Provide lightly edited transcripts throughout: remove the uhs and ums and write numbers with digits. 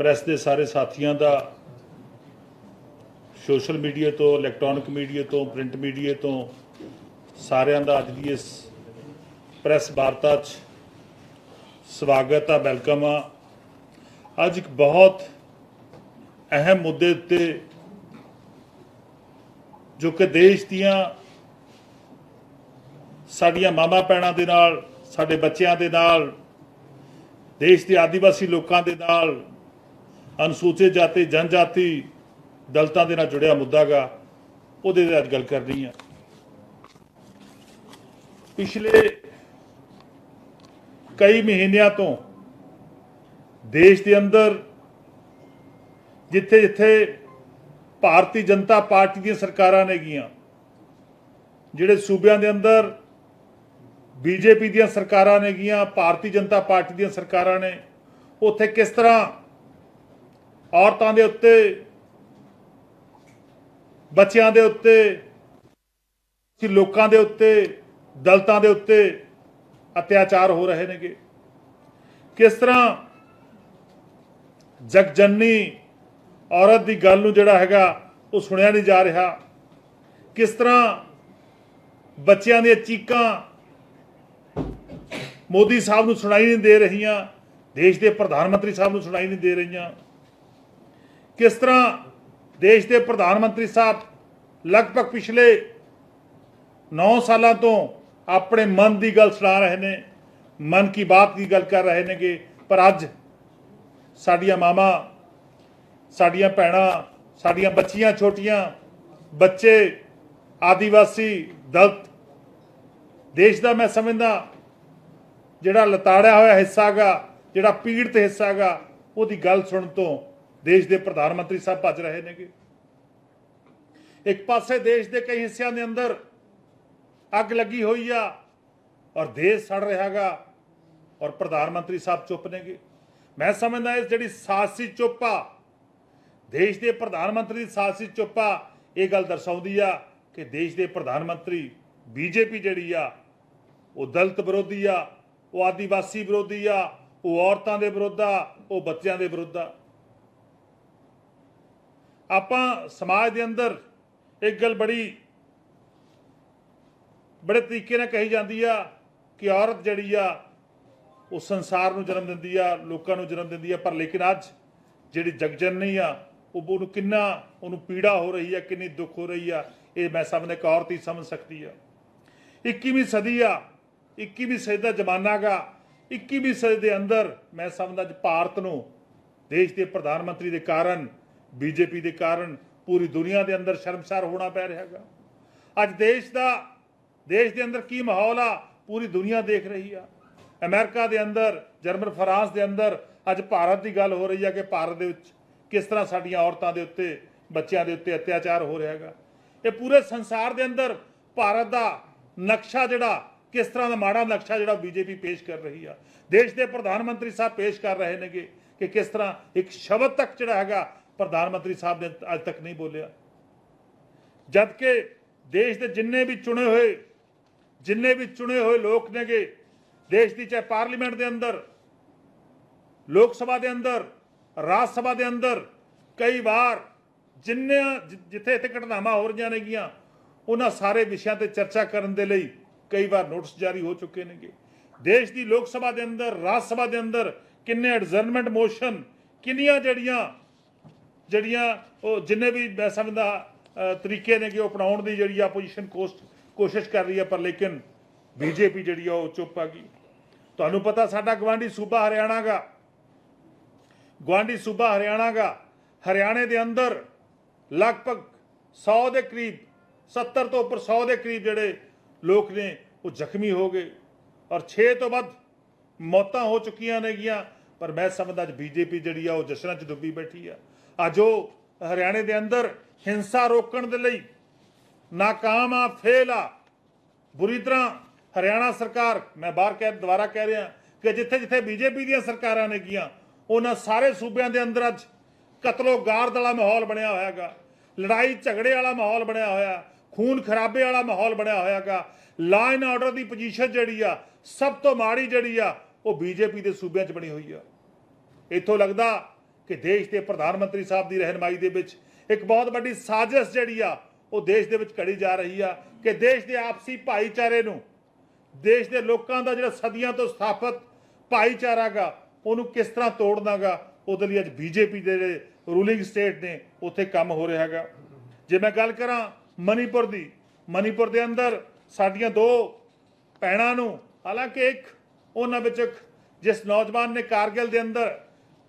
Press ਦੇ ਸਾਰੇ ਸਾਥੀਆਂ ਦਾ ਸੋਸ਼ਲ ਮੀਡੀਆ ਤੋਂ ਇਲੈਕਟ੍ਰੋਨਿਕ ਮੀਡੀਆ ਤੋਂ ਪ੍ਰਿੰਟ ਮੀਡੀਆ ਤੋਂ ਸਾਰਿਆਂ ਦਾ ਅੱਜ ਦੀ ਇਸ ਪ੍ਰੈਸ ਵਾਰਤਾ 'ਚ ਸਵਾਗਤ ਆ, ਵੈਲਕਮ ਆ। ਅੱਜ ਇੱਕ ਬਹੁਤ ਅਹਿਮ ਮੁੱਦੇ ਉੱਤੇ ਜੋ ਕਿ ਦੇਸ਼ ਦੀਆਂ ਸਾਡੀਆਂ ਮਾਵਾਂ ਭੈਣਾਂ ਦੇ ਨਾਲ, ਸਾਡੇ ਬੱਚਿਆਂ ਦੇ ਨਾਲ, ਦੇਸ਼ ਦੇ ਆਦੀਵਾਸੀ ਲੋਕਾਂ ਦੇ ਨਾਲ, ਅਨੁਸੂਚਿਤ ਜਾਤੀ ਜਨਜਾਤੀ ਦਲਿਤਾਂ ਦੇ ਨਾਲ ਜੁੜਿਆ ਮੁੱਦਾ ਗਾ, ਉਹਦੇ 'ਤੇ ਅੱਜ ਗੱਲ ਕਰਨੀ ਆ। ਪਿਛਲੇ ਕਈ ਮਹੀਨਿਆਂ ਤੋਂ ਦੇਸ਼ ਦੇ ਅੰਦਰ ਜਿੱਥੇ ਜਿੱਥੇ ਭਾਰਤੀ ਜਨਤਾ ਪਾਰਟੀ ਦੀਆਂ ਸਰਕਾਰਾਂ ਨੇਗੀਆਂ, ਜਿਹੜੇ ਸੂਬਿਆਂ ਦੇ ਅੰਦਰ ਬੀਜੇਪੀ ਦੀਆਂ ਸਰਕਾਰਾਂ ਨੇਗੀਆਂ, ਭਾਰਤੀ ਜਨਤਾ ਪਾਰਟੀ ਦੀਆਂ ਸਰਕਾਰਾਂ ਨੇ, ਉੱਥੇ ਕਿਸ ਤਰ੍ਹਾਂ ਔਰਤਾਂ ਦੇ ਉੱਤੇ, ਬੱਚਿਆਂ ਦੇ ਉੱਤੇ, ਲੋਕਾਂ ਦੇ ਉੱਤੇ, ਦਲਿਤਾਂ ਦੇ ਉੱਤੇ ਅਤਿਆਚਾਰ ਹੋ ਰਹੇ ਨੇਗੇ। ਕਿਸ ਤਰ੍ਹਾਂ ਜਗਜਨਨੀ ਔਰਤ ਦੀ ਗੱਲ ਨੂੰ ਜਿਹੜਾ ਹੈਗਾ ਉਹ ਸੁਣਿਆ ਨਹੀਂ ਜਾ ਰਿਹਾ। ਕਿਸ ਤਰ੍ਹਾਂ ਬੱਚਿਆਂ ਦੀਆਂ ਚੀਕਾਂ ਮੋਦੀ ਸਾਹਿਬ ਨੂੰ ਸੁਣਾਈ ਨਹੀਂ ਦੇ ਰਹੀਆਂ, ਦੇਸ਼ ਦੇ ਪ੍ਰਧਾਨ ਮੰਤਰੀ ਸਾਹਿਬ ਨੂੰ ਸੁਣਾਈ ਨਹੀਂ ਦੇ ਰਹੀਆਂ। ਕਿਸ ਤਰ੍ਹਾਂ ਦੇਸ਼ ਦੇ ਪ੍ਰਧਾਨ ਮੰਤਰੀ ਸਾਹਿਬ ਲਗਭਗ ਪਿਛਲੇ 9 ਸਾਲਾਂ ਤੋਂ ਆਪਣੇ ਮਨ ਦੀ ਗੱਲ ਸੁਣਾ ਰਹੇ ਨੇ, ਮਨ ਕੀ ਬਾਤ ਦੀ ਗੱਲ ਕਰ ਰਹੇ ਨੇਗੇ, ਪਰ ਅੱਜ ਸਾਡੀਆਂ ਮਾਵਾਂ, ਸਾਡੀਆਂ ਭੈਣਾਂ, ਸਾਡੀਆਂ ਬੱਚੀਆਂ, ਛੋਟੀਆਂ ਬੱਚੇ, ਆਦੀਵਾਸੀ, ਦਲਿਤ, ਦੇਸ਼ ਦਾ ਮੈਂ ਸਮਝਦਾ ਜਿਹੜਾ ਲਤਾੜਿਆ ਹੋਇਆ ਹਿੱਸਾ ਗਾ, ਜਿਹੜਾ ਪੀੜਤ ਹਿੱਸਾ ਗਾ, ਉਹਦੀ ਗੱਲ ਸੁਣਨ ਤੋਂ ਦੇਸ਼ ਦੇ ਪ੍ਰਧਾਨ ਮੰਤਰੀ ਸਾਹਿਬ ਭੱਜ ਰਹੇ ਨੇਗੇ। ਇੱਕ ਪਾਸੇ ਦੇਸ਼ ਦੇ ਕਈ ਹਿੱਸਿਆਂ ਦੇ ਅੰਦਰ ਅੱਗ ਲੱਗੀ ਹੋਈ ਆ ਔਰ ਦੇਸ਼ ਸੜ ਰਿਹਾ ਗਾ, ਔਰ ਪ੍ਰਧਾਨ ਮੰਤਰੀ ਸਾਹਿਬ ਚੁੱਪ ਨੇਗੇ। ਮੈਂ ਸਮਝਦਾ ਇਹ ਜਿਹੜੀ ਸਾਹਸੀ ਚੁੱਪ ਆ, ਦੇਸ਼ ਦੇ ਪ੍ਰਧਾਨ ਮੰਤਰੀ ਦੀ ਸਾਹਸੀ ਚੁੱਪ ਆ, ਇਹ ਗੱਲ ਦਰਸਾਉਂਦੀ ਆ ਕਿ ਦੇਸ਼ ਦੇ ਪ੍ਰਧਾਨ ਮੰਤਰੀ ਬੀਜੇਪੀ ਜਿਹੜੀ ਆ ਉਹ ਦਲਿਤ ਵਿਰੋਧੀ ਆ, ਉਹ ਆਦੀਵਾਸੀ ਵਿਰੋਧੀ ਆ, ਉਹ ਔਰਤਾਂ ਦੇ ਵਿਰੁੱਧ ਆ, ਉਹ ਬੱਚਿਆਂ ਦੇ ਵਿਰੁੱਧ ਆ। ਆਪਾਂ ਸਮਾਜ ਦੇ ਅੰਦਰ ਇੱਕ ਗੱਲ ਬੜੇ ਤਰੀਕੇ ਨਾਲ ਕਹੀ ਜਾਂਦੀ ਆ ਕਿ ਔਰਤ ਜਿਹੜੀ ਆ ਉਹ ਸੰਸਾਰ ਨੂੰ ਜਨਮ ਦਿੰਦੀ ਆ, ਲੋਕਾਂ ਨੂੰ ਜਨਮ ਦਿੰਦੀ ਆ, ਪਰ ਲੇਕਿਨ ਅੱਜ ਜਿਹੜੀ ਜਗਜਨਨੀ ਆ ਉਹਨੂੰ ਕਿੰਨਾ ਉਹਨੂੰ ਪੀੜਾ ਹੋ ਰਹੀ ਆ, ਕਿੰਨੀ ਦੁੱਖ ਹੋ ਰਹੀ ਆ, ਇਹ ਮੈਂ ਸਮਝਦਾ ਇੱਕ ਔਰਤ ਹੀ ਸਮਝ ਸਕਦੀ ਆ। 21ਵੀਂ ਸਦੀ ਆ, 21ਵੀਂ ਸਦੀ ਦਾ ਜ਼ਮਾਨਾ ਗਾ। 21ਵੀਂ ਸਦੀ ਦੇ ਅੰਦਰ ਮੈਂ ਸਮਝਦਾ ਅੱਜ ਭਾਰਤ ਨੂੰ ਦੇਸ਼ ਦੇ ਪ੍ਰਧਾਨ ਮੰਤਰੀ ਦੇ ਕਾਰਨ, ਬੀਜੇਪੀ ਦੇ ਕਾਰਨ ਪੂਰੀ ਦੁਨੀਆ ਦੇ ਅੰਦਰ ਸ਼ਰਮਸਾਰ ਹੋਣਾ ਪੈ ਰਿਹਾ ਗਾ। ਅੱਜ ਦੇਸ਼ ਦੇ ਅੰਦਰ ਕੀ ਮਾਹੌਲ ਆ, ਪੂਰੀ ਦੁਨੀਆ ਦੇਖ ਰਹੀ ਆ। ਅਮਰੀਕਾ ਦੇ ਅੰਦਰ, ਜਰਮਨ, ਫਰਾਂਸ ਦੇ ਅੰਦਰ ਅੱਜ ਭਾਰਤ ਦੀ ਗੱਲ ਹੋ ਰਹੀ ਆ ਕਿ ਭਾਰਤ ਦੇ ਵਿੱਚ ਕਿਸ ਤਰ੍ਹਾਂ ਸਾਡੀਆਂ ਔਰਤਾਂ ਦੇ ਉੱਤੇ, ਬੱਚਿਆਂ ਦੇ ਉੱਤੇ ਅਤਿਆਚਾਰ ਹੋ ਰਿਹਾ ਹੈਗਾ। ਇਹ ਪੂਰੇ ਸੰਸਾਰ ਦੇ ਅੰਦਰ ਭਾਰਤ ਦਾ ਨਕਸ਼ਾ ਜਿਹੜਾ, ਕਿਸ ਤਰ੍ਹਾਂ ਦਾ ਮਾੜਾ ਨਕਸ਼ਾ ਜਿਹੜਾ ਬੀਜੇਪੀ ਪੇਸ਼ ਕਰ ਰਹੀ ਆ, ਦੇਸ਼ ਦੇ ਪ੍ਰਧਾਨ ਮੰਤਰੀ ਸਾਹਿਬ ਪੇਸ਼ ਕਰ ਰਹੇ ਨੇਗੇ ਕਿ ਕਿਸ ਤਰ੍ਹਾਂ ਇੱਕ ਸ਼ਬਦ ਤੱਕ ਜਿਹੜਾ ਹੈਗਾ ਪ੍ਰਧਾਨ ਮੰਤਰੀ ਸਾਹਿਬ ਨੇ ਅੱਜ ਤੱਕ ਨਹੀਂ ਬੋਲਿਆ। ਜਦ ਕਿ ਦੇਸ਼ ਦੇ ਜਿੰਨੇ ਵੀ ਚੁਣੇ ਹੋਏ ਲੋਕ ਨੇਗੇ, ਦੇਸ਼ ਦੀ ਚਾਹੇ ਪਾਰਲੀਮੈਂਟ ਦੇ ਅੰਦਰ, ਲੋਕ ਸਭਾ ਦੇ ਅੰਦਰ, ਰਾਜ ਸਭਾ ਦੇ ਅੰਦਰ, ਕਈ ਵਾਰ ਜਿੱਥੇ ਇੱਥੇ ਘਟਨਾਵਾਂ ਹੋ ਰਹੀਆਂ ਨੇਗੀਆਂ, ਉਹਨਾਂ ਸਾਰੇ ਵਿਸ਼ਿਆਂ ਤੇ ਚਰਚਾ ਕਰਨ ਦੇ ਲਈ ਕਈ ਵਾਰ ਨੋਟਿਸ ਜਾਰੀ ਹੋ ਚੁੱਕੇ ਨੇਗੇ। ਦੇਸ਼ ਦੀ ਲੋਕ ਸਭਾ ਦੇ ਅੰਦਰ, ਰਾਜ ਸਭਾ ਦੇ ਅੰਦਰ ਕਿੰਨੇ ਐਡਜਰਨਮੈਂਟ ਮੋਸ਼ਨ, ਕਿੰਨੀਆਂ ਜਿਹੜੀਆਂ ਉਹ ਜਿੰਨੇ ਵੀ ਮੈਂ ਸਮਝਦਾ ਤਰੀਕੇ ਨੇ ਕਿ ਉਹ ਅਪਣਾਉਣ ਦੀ ਜਿਹੜੀ ਆਪੋਜੀਸ਼ਨ ਕੋਸ਼ਿਸ਼ ਕਰ ਰਹੀ ਹੈ, ਪਰ ਲੇਕਿਨ ਬੀਜੇਪੀ ਜਿਹੜੀ ਆ ਉਹ ਚੁੱਪ ਆ ਗਈ। ਤੁਹਾਨੂੰ ਪਤਾ ਸਾਡਾ ਗਵਾਂਢੀ ਸੂਬਾ ਹਰਿਆਣਾ ਗਾ। ਹਰਿਆਣੇ ਦੇ ਅੰਦਰ ਲਗਭਗ 100 ਦੇ ਕਰੀਬ, 70 ਤੋਂ ਉੱਪਰ 100 ਦੇ ਕਰੀਬ ਜਿਹੜੇ ਲੋਕ ਨੇ ਉਹ ਜ਼ਖਮੀ ਹੋ ਗਏ ਔਰ 6 ਤੋਂ ਵੱਧ ਮੌਤਾਂ ਹੋ ਚੁੱਕੀਆਂ ਨੇਗੀਆਂ। ਪਰ ਮੈਂ ਸਮਝਦਾ ਅੱਜ ਬੀਜੇਪੀ ਜਿਹੜੀ ਆ ਉਹ ਜਸ਼ਨਾਂ 'ਚ ਡੁੱਬੀ ਬੈਠੀ ਆ। ਅੱਜ ਉਹ ਹਰਿਆਣੇ ਦੇ ਅੰਦਰ ਹਿੰਸਾ ਰੋਕਣ ਦੇ ਲਈ ਨਾਕਾਮ ਆ, ਫੇਲ ਆ। ਬੁਰੀ ਤਰ੍ਹਾਂ ਹਰਿਆਣਾ ਸਰਕਾਰ, ਮੈਂ ਦੁਬਾਰਾ ਕਹਿ ਰਿਹਾ ਕਿ ਜਿੱਥੇ ਜਿੱਥੇ ਬੀਜੇਪੀ ਦੀਆਂ ਸਰਕਾਰਾਂ ਨੇਗੀਆਂ, ਉਹਨਾਂ ਸਾਰੇ ਸੂਬਿਆਂ ਦੇ ਅੰਦਰ ਅੱਜ ਕਤਲੋ ਗਾਰਦ ਵਾਲਾ ਮਾਹੌਲ ਬਣਿਆ ਹੋਇਆ ਗਾ, ਲੜਾਈ ਝਗੜੇ ਵਾਲਾ ਮਾਹੌਲ ਬਣਿਆ ਹੋਇਆ, ਖੂਨ ਖਰਾਬੇ ਵਾਲਾ ਮਾਹੌਲ ਬਣਿਆ ਹੋਇਆ ਗਾ। Law and order the position ਜਿਹੜੀ ਆ ਸਭ ਤੋਂ ਮਾੜੀ ਜਿਹੜੀ ਆ ਉਹ ਬੀਜੇਪੀ ਦੇ ਸੂਬਿਆਂ 'ਚ ਬਣੀ ਹੋਈ ਆ। ਇੱਥੋਂ ਲੱਗਦਾ कि देश के प्रधानमंत्री साहब की रहनुमाई दे विच एक बहुत बड़ी साजिश जिहड़ी आ वो देश दे विच घड़ी जा रही है कि देश के आपसी भाईचारे नूं, देश के लोगों का जिहड़ा सदियों तो स्थापित भाईचारा गा उन्होंने किस तरह तोड़ना गा, उहदे लई अज बीजेपी के रूलिंग स्टेट ने उत्थे काम हो रहा है। जे मैं गल करा मणिपुर की, मणिपुर के अंदर साडियां दो भैणां नूं, हालांकि एक उन्हां विच जिस नौजवान ने कारगिल के अंदर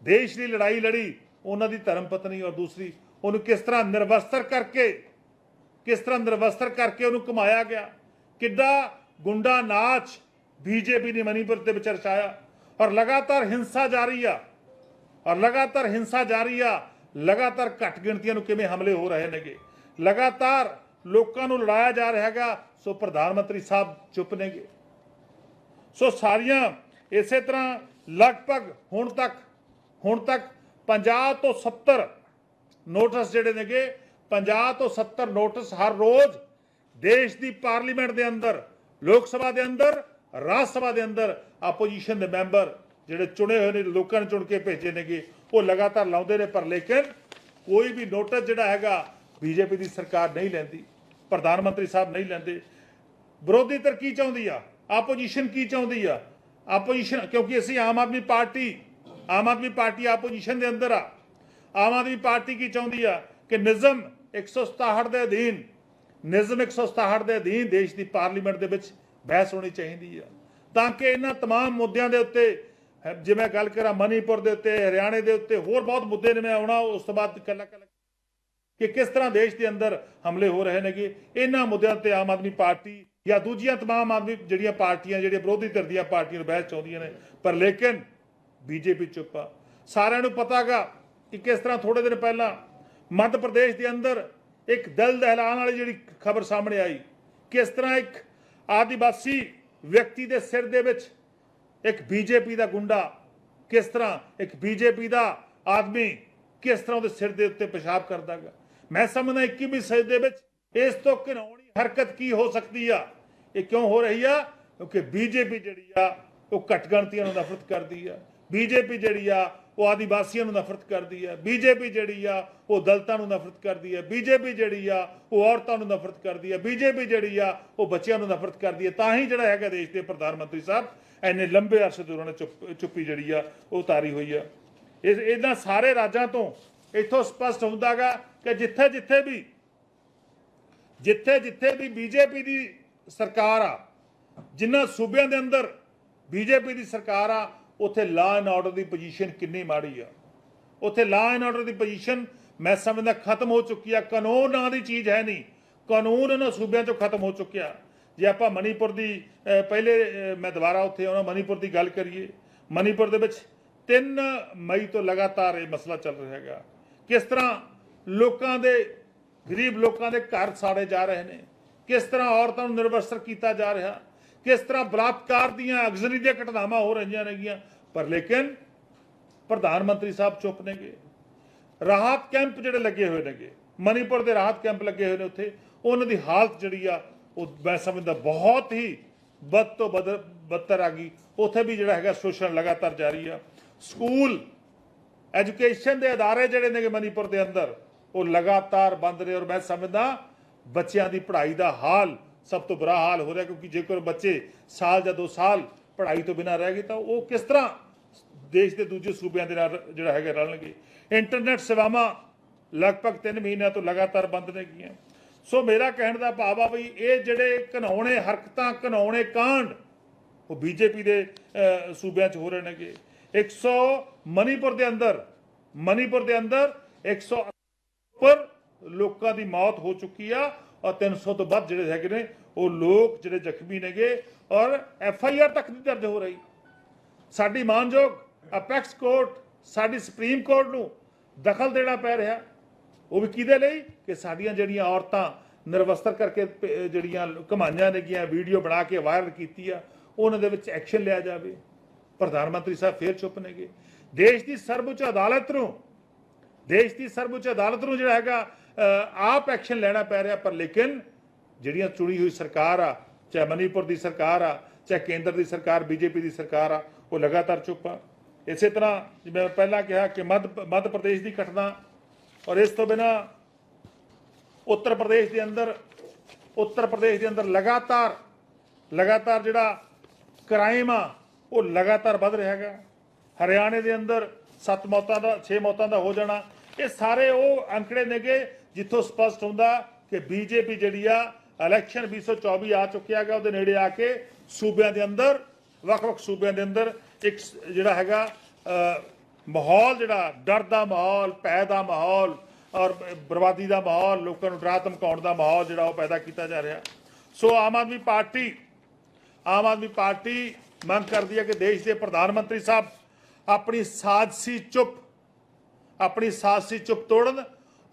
देश की लड़ाई लड़ी उन्हां दी धर्म पत्नी और दूसरी उन्होंने किस तरह निर्वस्त्र करके उन्होंने घुमाया गया, किड्डा गुंडा नाच बीजेपी ने मणिपुर के विच रचाया और लगातार हिंसा जारी आ लगातार घट गिणतियां नूं किवें हमले हो रहे नेगे, लगातार लोकां नूं लड़ाया जा रहा है। सो प्रधानमंत्री साहब चुप नेगे। सो सारियां इस तरह लगभग हुण तक 50 तो 70 नोटिस जिहड़े नेगे 50 तो 70 नोटिस हर रोज़ देश की पार्लीमेंट के अंदर, लोक सभा के अंदर, राज सभा के अंदर आपोजिशन के मैंबर जिहड़े चुने हुए ने लोगों ने चुन के भेजे नेगे वो लगातार लाउंदे ने, पर लेकिन कोई भी नोटिस जिहड़ा हैगा बीजेपी की सरकार नहीं लैंदी, प्रधानमंत्री साहब नहीं लैंदे। विरोधी धਿਰ की चाहुंदी आ, आपोजिशन की चाहुंदी आ, आपोजिशन क्योंकि असीं आम आदमी पार्टी आपोजिशन के अंदर आ। आम आदमी पार्टी की चाहुंदी आ कि निज़म 167 के अधीन देश की पार्लीमेंट के विच बहस होनी चाहिए है, ताकि इन्हां तमाम मुद्दों के उत्ते जे मैं गल करा मणिपुर के उत्ते, हरियाणे के उत्ते, होर बहुत मुद्दे ने मैं आउणा उस तो बाद कल्ला कि किस तरह देश के अंदर हमले हो रहे हैं कि इन्हां मुद्दों ते आम आदमी पार्टी या दूजियां तमाम आदमी जिहड़ियां पार्टियां जिहड़ियां विरोधी धिर दीयां पार्टियां बहस चाहुंदियां ने, पर लेकिन बीजेपी चुप आ। सारिआं नूं पता गा कि किस तरह थोड़े दिन पहला मध्य प्रदेश के अंदर एक दिल दहलाने वाली जिहड़ी खबर सामने आई, किस तरह एक आदिवासी व्यक्ति के सिर दे विच एक बीजेपी का गुंडा, किस तरह एक बीजेपी का आदमी किस तरह उसके सिर के उत्ते पेशाब करता गा। मैं समझदा 21वीं सदी दे विच इस तो घिनौनी हरकत की हो सकती है। ये क्यों हो रही है? क्योंकि बीजेपी जिहड़ी आ वो घट गिणतियां नूं नफरत करती है, बीजेपी जिहड़ी आ वो आदिवासियों नूं नफरत करती है, बीजेपी जिहड़ी आ वो दलितां नूं नफरत करती है, बीजेपी जिहड़ी आ वो औरतां नूं नफरत करती है, बीजेपी जिहड़ी आ वो बच्चिआं नूं नफरत करती है। तां ही जिहड़ा हैगा देश के प्रधानमंत्री साहब इन्ने लंबे अरसे तो उन्होंने चुप्पी जिहड़ी आ वो उतारी हुई है। इन्हां सारे राज्यां तो इत्थों स्पष्ट हुंदा गा कि जिथे जिथे भी बीजेपी की सरकार आ, जिन्हां सूबिਆਂ ਦੇ अंदर बीजेपी की सरकार आ, उत्थे लॉ एंड ऑर्डर की पोजीशन कितनी माड़ी आ। उत्थे लॉ एंड ऑर्डर की पोजीशन मैं समझदा खत्म हो चुकी है। कानून नां दी चीज़ है नहीं, कानून उन्हां सूबिਆਂ चों खत्म हो चुकिया। जे आपां मणिपुर की पहले मैं दोबारा उत्थे आउणा मणिपुर की गल करिए, मणिपुर दे विच 3 मई तो लगातार ये मसला चल रहा है। किस तरह लोगों के गरीब लोगों के घर साड़े जा रहे हैं, किस तरह औरतों को निर्वस्त्र किया जा रहा, किस तरह बलात्कार दियां अगजरी दी घटनावां हो रही नेगियां, पर लेकिन प्रधानमंत्री साहब चुप ने गे। राहत कैंप जिहड़े लगे हुए ने मणिपुर के राहत कैंप लगे हुए ने उत्थे उन्हां दी हालत जिहड़ी आ वो मैं समझदा बहुत ही बद तो बदतर आ गई। उत्थे भी जिहड़ा हैगा शोषण लगातार जारी आ। स्कूल एजुकेशन के अदारे जिहड़े ने मणिपुर के अंदर वो लगातार बंद रहे और मैं समझदा बच्चों की पढ़ाई का हाल सब तो बुरा हाल हो रहा, क्योंकि जेकर बच्चे साल या 2 साल पढ़ाई तो बिना रह गए तो वो किस तरह देश के दूजे सूबे के नाल जिहड़ा हैगा रलणगे। इंटरनेट सेवावां लगभग 3 महीनों तो लगातार बंद ने गियां। सो मेरा कहण दा भाव आ बई ये जिहड़े घिनौने हरकतां घिनौने कांड वो बीजेपी के सूबे हो रहे नेगे। 100 मणिपुर के अंदर 100 पर लोगों की मौत हो चुकी है और 300 तो बाद जिहड़े हैगे ने वो लोग जिहड़े जख्मी नेगे और FIR तक नहीं दर्ज हो रही। साडी मानयोग अपैक्स कोर्ट, साडी सुप्रीम कोर्ट नूं दखल देना पै रहा, वो भी किहदे लई कि साडियां जिहड़ियां औरतां निर्वस्त्र करके जिहड़ियां घमाइयां नेगियां वीडियो बना के वायरल कीती आ उन्हां दे विच एक्शन लिया जाए। प्रधानमंत्री साहब फिर चुप नेगे। देश की सर्वोच्च अदालत नूं जिहड़ा हैगा आप एक्शन लेना पै रहा, पर लेकिन जिहड़ियां चुनी हुई सरकार आ, चाहे मणिपुर की सरकार आ, चाहे केंद्र की सरकार बीजेपी की सरकार आ, वो लगातार चुप आ। ਇਸੇ ਤਰ੍ਹਾਂ ਜਿਵੇਂ ਪਹਿਲਾਂ ਕਿਹਾ ਕਿ ਮੱਧ ਪ੍ਰਦੇਸ਼ ਦੀ ਘਟਨਾ, ਔਰ ਇਸ ਤੋਂ ਬਿਨਾਂ ਉੱਤਰ ਪ੍ਰਦੇਸ਼ ਦੇ ਅੰਦਰ ਲਗਾਤਾਰ ਜਿਹੜਾ ਕ੍ਰਾਈਮ ਆ ਉਹ ਲਗਾਤਾਰ ਵੱਧ ਰਿਹਾ ਹੈਗਾ। ਹਰਿਆਣੇ ਦੇ ਅੰਦਰ 6 ਮੌਤਾਂ ਦਾ ਹੋ ਜਾਣਾ, ਇਹ ਸਾਰੇ ਉਹ ਅੰਕੜੇ ਨੇਗੇ ਜਿੱਥੋਂ ਸਪਸ਼ਟ ਹੁੰਦਾ ਕਿ ਬੀਜੇਪੀ ਜਿਹੜੀ ਆ ਇਲੈਕਸ਼ਨ 2024 ਆ ਚੁੱਕਿਆ ਹੈਗਾ, ਉਹਦੇ ਨੇੜੇ ਆ ਕੇ ਸੂਬਿਆਂ ਦੇ ਅੰਦਰ, ਵੱਖ-ਵੱਖ ਸੂਬਿਆਂ ਦੇ ਅੰਦਰ ਇੱਕ ਜਿਹੜਾ ਹੈਗਾ ਮਾਹੌਲ, ਜਿਹੜਾ ਡਰ ਦਾ ਮਾਹੌਲ, ਭੈ ਦਾ ਮਾਹੌਲ ਔਰ ਬਰਬਾਦੀ ਦਾ ਮਾਹੌਲ, ਲੋਕਾਂ ਨੂੰ ਡਰਾ ਧਮਕਾਉਣ ਦਾ ਮਾਹੌਲ ਜਿਹੜਾ ਉਹ ਪੈਦਾ ਕੀਤਾ ਜਾ ਰਿਹਾ। ਸੋ ਆਮ ਆਦਮੀ ਪਾਰਟੀ ਮੰਗ ਕਰਦੀ ਹੈ ਕਿ ਦੇਸ਼ ਦੇ ਪ੍ਰਧਾਨ ਮੰਤਰੀ ਸਾਹਿਬ ਆਪਣੀ ਸਾਜ਼ਸੀ ਚੁੱਪ ਤੋੜਨ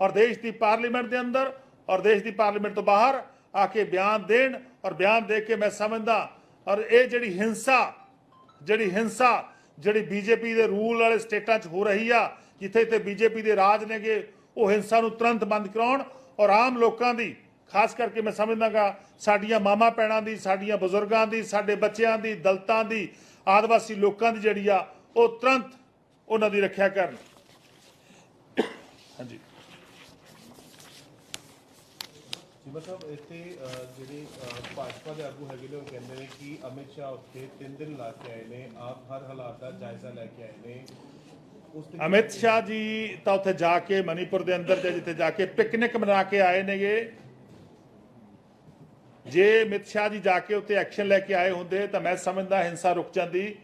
ਔਰ ਦੇਸ਼ ਦੀ ਪਾਰਲੀਮੈਂਟ ਦੇ ਅੰਦਰ ਔਰ ਦੇਸ਼ ਦੀ ਪਾਰਲੀਮੈਂਟ ਤੋਂ ਬਾਹਰ ਆ ਕੇ ਬਿਆਨ ਦੇਣ, ਔਰ ਬਿਆਨ ਦੇ ਕੇ ਮੈਂ ਸਮਝਦਾ ਔਰ ਇਹ ਜਿਹੜੀ ਹਿੰਸਾ ਜਿਹੜੀ ਬੀਜੇਪੀ ਦੇ ਰੂਲ ਵਾਲੇ ਸਟੇਟਾਂ 'ਚ ਹੋ ਰਹੀ ਆ, ਜਿੱਥੇ ਬੀਜੇਪੀ ਦੇ ਰਾਜ ਨੇਗੇ, ਉਹ ਹਿੰਸਾ ਨੂੰ ਤੁਰੰਤ ਬੰਦ ਕਰਾਉਣ ਔਰ ਆਮ ਲੋਕਾਂ ਦੀ, ਖਾਸ ਕਰਕੇ ਮੈਂ ਸਮਝਦਾਗਾ ਸਾਡੀਆਂ ਮਾਵਾਂ ਭੈਣਾਂ ਦੀ, ਸਾਡੀਆਂ ਬਜ਼ੁਰਗਾਂ ਦੀ, ਸਾਡੇ ਬੱਚਿਆਂ ਦੀ, ਦਲਿਤਾਂ ਦੀ, ਆਦਿਵਾਸੀ ਲੋਕਾਂ ਦੀ ਜਿਹੜੀ ਆ ਉਹ ਤੁਰੰਤ ਉਹਨਾਂ ਦੀ ਰੱਖਿਆ ਕਰਨ। ਹਾਂਜੀ ਚੀਮਾ ਸਾਹਿਬ, ਇੱਥੇ ਜਿਹੜੇ ਭਾਜਪਾ ਦੇ ਆਗੂ ਹੈਗੇ ਨੇ ਉਹ ਕਹਿੰਦੇ ਨੇ ਕਿ ਅਮਿਤ ਸ਼ਾਹ ਉੱਥੇ 3 ਦਿਨ ਲਾ ਕੇ ਆਏ ਨੇ, ਆਪ ਹਰ ਹਾਲਾਤ ਦਾ ਜਾਇਜ਼ਾ ਲੈ ਕੇ ਆਏ ਨੇ। ਅਮਿਤ ਸ਼ਾਹ ਜੀ ਤਾਂ ਉੱਥੇ ਜਾ ਕੇ ਮਨੀਪੁਰ ਦੇ ਅੰਦਰ ਜਿੱਥੇ ਜਾ ਕੇ ਪਿਕਨਿਕ ਮਨਾ ਕੇ ਆਏ ਨੇਗੇ। ਜੇ ਅਮਿਤ ਸ਼ਾਹ ਜੀ ਜਾ ਕੇ ਉੱਥੇ ਐਕਸ਼ਨ ਲੈ ਕੇ ਆਏ ਹੁੰਦੇ ਤਾਂ ਮੈਂ ਸਮਝਦਾ ਹਿੰਸਾ ਰੁਕ ਜਾਂਦੀ।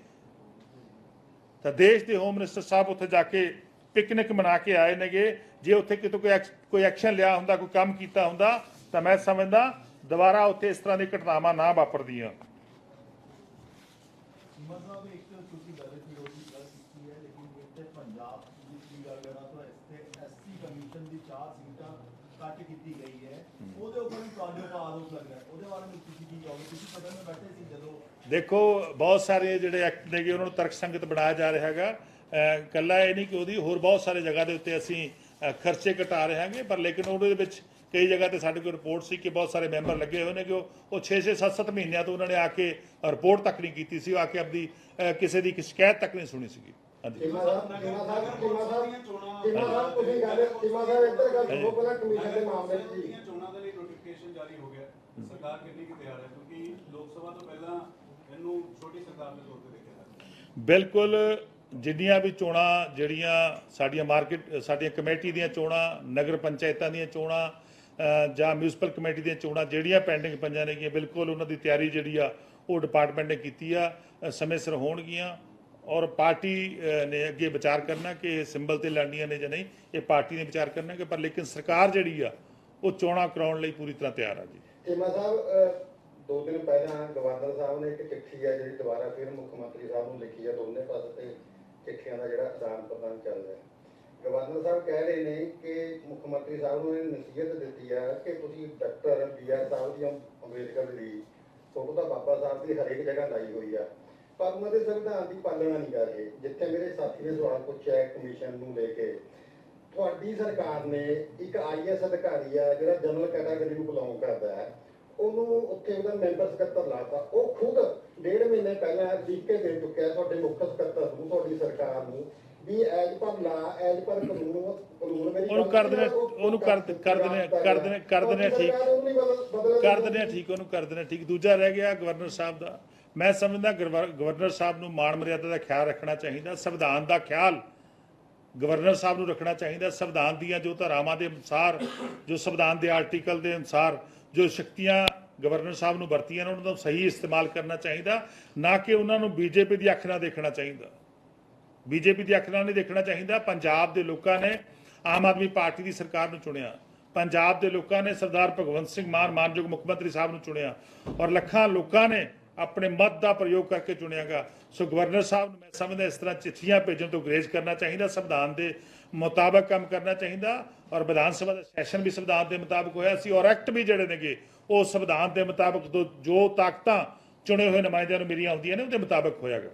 ਤਾਂ ਦੇਸ਼ ਦੇ ਹੋਮ ਮਿਨਿਸਟਰ ਸਾਹਿਬ ਉੱਥੇ ਜਾ ਕੇ ਪਿਕਨਿਕ ਮਨਾ ਕੇ ਆਏ ਨੇਗੇ। ਜੇ ਉੱਥੇ ਕਿਤੋਂ ਕੋਈ ਐਕਸ਼ਨ ਲਿਆ ਹੁੰਦਾ, ਕੋਈ ਕੰਮ ਕੀਤਾ ਹੁੰਦਾ ਤਾਂ ਮੈਂ ਸਮਝਦਾ ਦੁਬਾਰਾ ਉੱਥੇ ਇਸ ਤਰ੍ਹਾਂ ਦੀ ਘਟਨਾਵਾਂ ਨਾ ਵਾਪਰਦੀਆਂ। ਪੰਜਾਬ ਦੀ ਗੱਲ ਕਰਾਂ ਤਾਂ ਇੱਥੇ ਐਸਸੀ ਕਮਿਸ਼ਨ ਦੀ 4 ਸੀਟਾਂ ਕੱਟ ਕੀਤੀ ਗਈ ਹੈ, ਉਹਦੇ ਉੱਪਰ ਤੁਹਾਡੇ ਉੱਪਰ ਆਰੋਪ ਲੱਗ ਰਿਹਾ, ਉਹਦੇ ਬਾਰੇ ਵਿੱਚ ਤੁਸੀਂ ਕੀ ਕਹੋਗੇ? ਤੁਸੀਂ ਸਦਨ ਵਿੱਚ ਬੈਠੇ ਸੀ ਜਦੋਂ? ਦੇਖੋ, ਬਹੁਤ ਸਾਰੇ ਜਿਹੜੇ ਐਕਟ ਨੇਗੇ ਉਹਨਾਂ ਨੂੰ ਤਰਕਸੰਗਤ ਬਣਾਇਆ ਜਾ ਰਿਹਾ ਹੈਗਾ। ਇਕੱਲਾ ਇਹ ਨਹੀਂ ਕਿ ਉਹਦੀ, ਹੋਰ ਬਹੁਤ ਸਾਰੇ ਜਗ੍ਹਾ ਦੇ ਉੱਤੇ ਅਸੀਂ ਖਰਚੇ ਘਟਾ ਰਹੇ ਹਾਂਗੇ, ਪਰ ਲੇਕਿਨ ਉਹਦੇ ਵਿੱਚ ਕਈ ਜਗ੍ਹਾ ਤੇ ਸਾਡੇ ਕੋਲ ਰਿਪੋਰਟ ਸੀ ਕਿ ਬਹੁਤ ਸਾਰੇ ਮੈਂਬਰ ਲੱਗੇ ਹੋਏ ਨੇ ਕਿ ਉਹ 6-6 7-7 ਮਹੀਨਿਆਂ ਤੋਂ ਉਹਨਾਂ ਨੇ ਆ ਕੇ ਰਿਪੋਰਟ ਤੱਕ ਨਹੀਂ ਕੀਤੀ ਸੀ, ਉਹ ਆ ਕੇ ਆਪਦੀ ਕਿਸੇ ਦੀ ਸ਼ਿਕਾਇਤ ਤੱਕ ਨਹੀਂ ਸੁਣੀ ਸੀਗੀ। ਹਾਂਜੀ ਬਿਲਕੁਲ, ਜਿੰਨੀਆਂ ਵੀ ਚੋਣਾਂ ਜਿਹੜੀਆਂ ਸਾਡੀਆਂ ਕਮੇਟੀ ਦੀਆਂ ਚੋਣਾਂ, ਨਗਰ ਪੰਚਾਇਤਾਂ ਦੀਆਂ ਚੋਣਾਂ ਜਾਂ ਮਿਊਨਿਸਪਲ ਕਮੇਟੀ ਦੀਆਂ ਚੋਣਾਂ ਜਿਹੜੀਆਂ ਪੈਂਡਿੰਗ ਪਈਆਂ ਨੇਗੀਆਂ, ਬਿਲਕੁਲ ਉਹਨਾਂ ਦੀ ਤਿਆਰੀ ਜਿਹੜੀ ਆ ਉਹ ਡਿਪਾਰਟਮੈਂਟ ਨੇ ਕੀਤੀ ਆ, ਸਮੇਂ ਸਿਰ ਹੋਣਗੀਆਂ। ਔਰ ਪਾਰਟੀ ਨੇ ਅੱਗੇ ਵਿਚਾਰ ਕਰਨਾ ਕਿ ਇਹ ਸਿੰਬਲ ਤੇ ਲੜਨੀਆਂ ਨੇ ਜਾਂ ਨਹੀਂ, ਇਹ ਪਾਰਟੀ ਨੇ ਵਿਚਾਰ ਕਰਨਾ ਕਿ, ਪਰ ਲੇਕਿਨ ਸਰਕਾਰ ਜਿਹੜੀ ਆ ਉਹ ਚੋਣਾਂ ਕਰਾਉਣ ਲਈ ਪੂਰੀ ਤਰ੍ਹਾਂ ਤਿਆਰ ਆ ਜੀ। ਚੀਮਾ ਸਾਹਿਬ, 2 ਦਿਨ ਪਹਿਲਾਂ ਗਵਰਨਰ ਸਾਹਿਬ ਨੇ ਇੱਕ ਚਿੱਠੀ ਹੈ ਜਿਹੜੀ ਦੁਬਾਰਾ ਫਿਰ ਮੁੱਖ ਮੰਤਰੀ ਸਾਹਿਬ ਨੂੰ ਲਿਖੀ ਹੈ। ਦੋਨੇ ਪਾਸੇ ਤੇ ਚਿੱਠੀਆਂ ਦਾ ਜਿਹੜਾ ਆਦਾਨ ਪ੍ਰਦਾਨ ਚੱਲ ਰਿਹਾ। ਗਵਰਨਰ ਸਾਹਿਬ ਕਹਿ ਰਹੇ ਨੇ ਕਿ ਮੁੱਖ ਮੰਤਰੀ ਸਾਹਿਬ ਨੂੰ ਇਹ ਨਸੀਹਤ ਦਿੱਤੀ ਹੈ ਕਿ ਤੁਸੀਂ ਡਾਕਟਰ BR ਸਾਹਿਬ ਦੀ, ਅੰਬੇਦਕਰ ਦੀ ਫੋਟੋ ਤਾਂ ਬਾਬਾ ਸਾਹਿਬ ਦੀ ਹਰੇਕ ਜਗ੍ਹਾ ਲਾਈ ਹੋਈ ਆ, ਪਰ ਉਹਨਾਂ ਦੇ ਸੰਵਿਧਾਨ ਦੀ ਪਾਲਣਾ ਨਹੀਂ ਕਰ ਰਹੇ। ਜਿੱਥੇ ਮੇਰੇ ਸਾਥੀ ਨੇ ਸਵਾਲ ਪੁੱਛਿਆ ਕਮਿਸ਼ਨ ਨੂੰ ਲੈ ਕੇ, ਤੁਹਾਡੀ ਸਰਕਾਰ ਨੇ ਇੱਕ IAS ਅਧਿਕਾਰੀ ਆ ਜਿਹੜਾ ਜਨਰਲ ਕੈਟਾਗਰੀ ਨੂੰ ਬਿਲੋਂਗ ਕਰਦਾ ਹੈ, ਉਹਨੂੰ ਉੱਥੇ ਉਹਦਾ ਮੈਂਬਰ ਸਕੱਤਰ ਲਾਤਾ। ਉਹ ਖੁਦ 1.5 ਮਹੀਨੇ ਪਹਿਲਾਂ ਲਿਖ ਕੇ ਦੇ ਚੁੱਕਿਆ ਤੁਹਾਡੇ ਮੁੱਖ ਸਕੱਤਰ ਨੂੰ, ਤੁਹਾਡੀ ਸਰਕਾਰ ਨੂੰ, ਵੀ ਐਜ ਪਰ ਲਾ, ਐਜ ਪਰ ਕਾਨੂੰਨ ਉਹਨੂੰ ਕਰ ਦਿੰਦੇ ਠੀਕ। ਦੂਜਾ ਰਹਿ ਗਿਆ ਗਵਰਨਰ ਸਾਹਿਬ ਦਾ। ਮੈਂ ਸਮਝਦਾ ਗਵਰਨਰ ਸਾਹਿਬ ਨੂੰ ਮਾਣ ਮਰਿਆਦਾ ਦਾ ਖਿਆਲ ਰੱਖਣਾ ਚਾਹੀਦਾ, ਸੰਵਿਧਾਨ ਦਾ ਖਿਆਲ ਗਵਰਨਰ ਸਾਹਿਬ ਨੂੰ ਰੱਖਣਾ ਚਾਹੀਦਾ। ਸੰਵਿਧਾਨ ਦੀਆਂ ਜੋ ਧਾਰਾਵਾਂ ਦੇ ਅਨੁਸਾਰ, ਜੋ ਸੰਵਿਧਾਨ ਦੇ ਆਰਟੀਕਲ ਦੇ ਅਨੁਸਾਰ ਜੋ ਸ਼ਕਤੀਆਂ ਗਵਰਨਰ ਸਾਹਿਬ ਨੂੰ ਵਰਤੀਆਂ ਨੇ, ਉਹਨਾਂ ਦਾ ਸਹੀ ਇਸਤੇਮਾਲ ਕਰਨਾ ਚਾਹੀਦਾ, ਨਾ ਕਿ ਉਹਨਾਂ ਨੂੰ ਬੀਜੇਪੀ ਦੀ ਅੱਖ ਨਾਲ ਦੇਖਣਾ ਚਾਹੀਦਾ। ਬੀਜੇਪੀ ਦੀ ਅੱਖ ਨਾਲ ਨਹੀਂ ਦੇਖਣਾ ਚਾਹੀਦਾ। ਪੰਜਾਬ ਦੇ ਲੋਕਾਂ ਨੇ ਆਮ ਆਦਮੀ ਪਾਰਟੀ ਦੀ ਸਰਕਾਰ ਨੂੰ ਚੁਣਿਆ, ਪੰਜਾਬ ਦੇ ਲੋਕਾਂ ਨੇ ਸਰਦਾਰ ਭਗਵੰਤ ਸਿੰਘ ਮਾਨ ਮਾਨਯੋਗ ਮੁੱਖ ਮੰਤਰੀ ਸਾਹਿਬ ਨੂੰ ਚੁਣਿਆ, ਔਰ ਲੱਖਾਂ ਲੋਕਾਂ ਨੇ ਆਪਣੇ ਮਤ ਦਾ ਪ੍ਰਯੋਗ ਕਰਕੇ ਚੁਣਿਆਗਾ। ਸੋ ਗਵਰਨਰ ਸਾਹਿਬ ਨੂੰ ਮੈਂ ਸਮਝਦਾ ਇਸ ਤਰ੍ਹਾਂ ਚਿੱਠੀਆਂ ਭੇਜਣ ਤੋਂ ਗੁਰੇਜ਼ ਕਰਨਾ ਚਾਹੀਦਾ, ਸੰਵਿਧਾਨ ਦੇ ਮੁਤਾਬਕ ਕੰਮ ਕਰਨਾ ਚਾਹੀਦਾ। ਔਰ ਵਿਧਾਨ ਸਭਾ ਦਾ ਸੈਸ਼ਨ ਵੀ ਸੰਵਿਧਾਨ ਦੇ ਮੁਤਾਬਕ ਹੋਇਆ ਸੀ, ਔਰ ਐਕਟ ਵੀ ਜਿਹੜੇ ਨੇਗੇ ਉਹ ਸੰਵਿਧਾਨ ਦੇ ਮੁਤਾਬਕ ਜੋ ਤਾਕਤਾਂ ਚੁਣੇ ਹੋਏ ਨੁਮਾਇੰਦਿਆਂ ਨੂੰ ਮਿਲੀਆਂ ਹੁੰਦੀਆਂ ਨੇ ਉਹਦੇ ਮੁਤਾਬਕ ਹੋਇਆਗਾ।